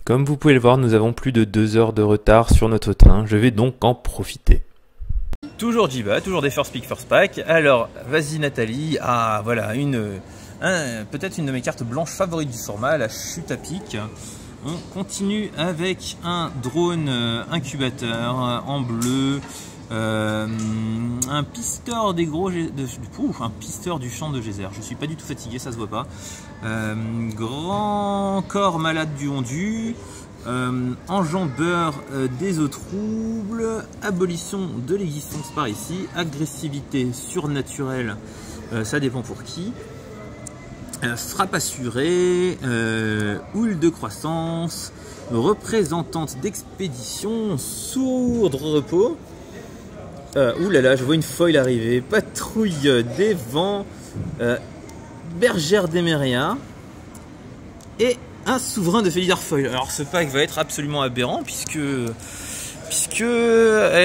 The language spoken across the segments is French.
Comme vous pouvez le voir, nous avons plus de 2 heures de retard sur notre train, je vais donc en profiter. Toujours Jiba, toujours des first pick, first pack. Alors, vas-y Nathalie. Ah, voilà, peut-être une de mes cartes blanches favorites du format, la chute à pic. On continue avec un drone incubateur en bleu. Un pisteur des gros un pisteur du champ de geyser. Je suis pas du tout fatigué, ça se voit pas. Grand corps malade du Hondu. Enjambeur des eaux troubles, abolition de l'existence par ici, agressivité surnaturelle, ça dépend pour qui, frappe assurée, houle de croissance, représentante d'expédition, sourde repos. Oulala, je vois une foil arriver, patrouille des vents, bergère d'Emeria et un souverain de Felidar Foil. Alors ce pack va être absolument aberrant puisque eh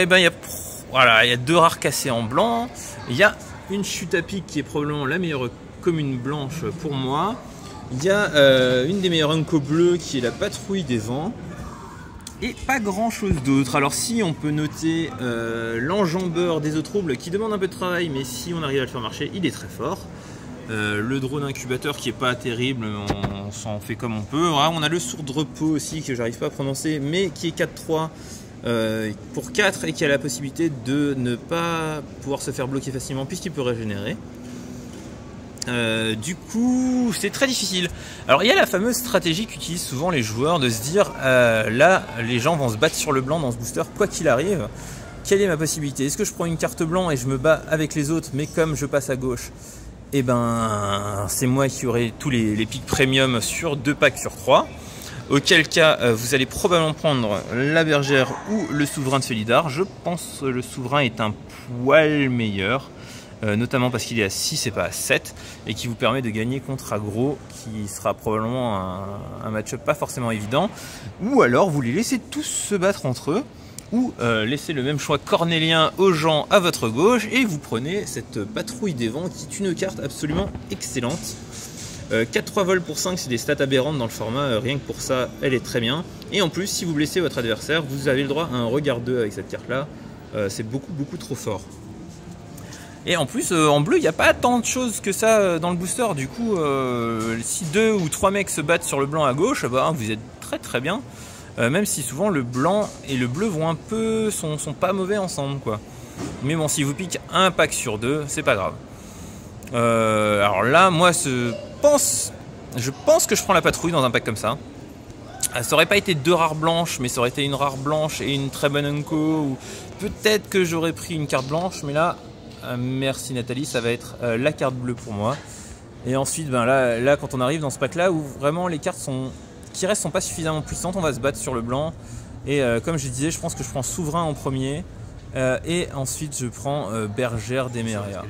ben, il y a 2 rares cassés en blanc, il y a une chute à pic qui est probablement la meilleure commune blanche pour moi, il y a une des meilleures Unco bleues qui est la patrouille des vents et pas grand chose d'autre. Alors si on peut noter l'enjambeur des eaux troubles qui demande un peu de travail, mais si on arrive à le faire marcher, il est très fort. Le drone incubateur qui est pas terrible, on s'en fait comme on peut. Voilà, on a le sourd repos aussi que j'arrive pas à prononcer, mais qui est 4-3 pour 4 et qui a la possibilité de ne pas pouvoir se faire bloquer facilement puisqu'il peut régénérer. Du coup, c'est très difficile. Alors il y a la fameuse stratégie qu'utilisent souvent les joueurs de se dire là, les gens vont se battre sur le blanc dans ce booster quoi qu'il arrive. Quelle est ma possibilité? Est-ce que je prends une carte blanc et je me bats avec les autres, mais comme je passe à gauche, et ben c'est moi qui aurai tous les pics premium sur 2 packs sur 3. Auquel cas vous allez probablement prendre la bergère ou le souverain de Felidar. Je pense que le souverain est un poil meilleur, notamment parce qu'il est à 6 et pas à 7 et qui vous permet de gagner contre aggro, qui sera probablement un match-up pas forcément évident. Ou alors vous les laissez tous se battre entre eux, ou laissez le même choix cornélien aux gens à votre gauche et vous prenez cette patrouille des vents qui est une carte absolument excellente. 4-3 vols pour 5, c'est des stats aberrantes dans le format, rien que pour ça elle est très bien. Et en plus si vous blessez votre adversaire, vous avez le droit à un regard 2 avec cette carte là, c'est beaucoup trop fort. Et en plus en bleu il n'y a pas tant de choses que ça dans le booster, du coup si 2 ou 3 mecs se battent sur le blanc à gauche, bah, vous êtes très bien. Même si souvent le blanc et le bleu vont sont pas mauvais ensemble quoi. Mais bon, si vous piquez un pack sur 2, c'est pas grave. Alors là, moi je pense que je prends la patrouille dans un pack comme ça. Ça aurait pas été 2 rares blanches, mais ça aurait été une rare blanche et une très bonne Unco. Ou peut-être que j'aurais pris une carte blanche, mais là, merci Nathalie, ça va être la carte bleue pour moi. Et ensuite, ben là, quand on arrive dans ce pack là où vraiment les cartes qui restent sont pas suffisamment puissantes, on va se battre sur le blanc. Et comme je disais, je pense que je prends souverain en premier et ensuite je prends bergère d'Emeria.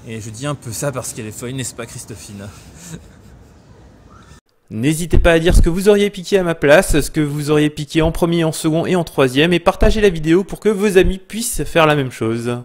Et je dis un peu ça parce qu'elle est folle, n'est-ce pas Christophine? N'hésitez pas à dire ce que vous auriez piqué à ma place, ce que vous auriez piqué en premier, en second et en troisième, et partagez la vidéo pour que vos amis puissent faire la même chose.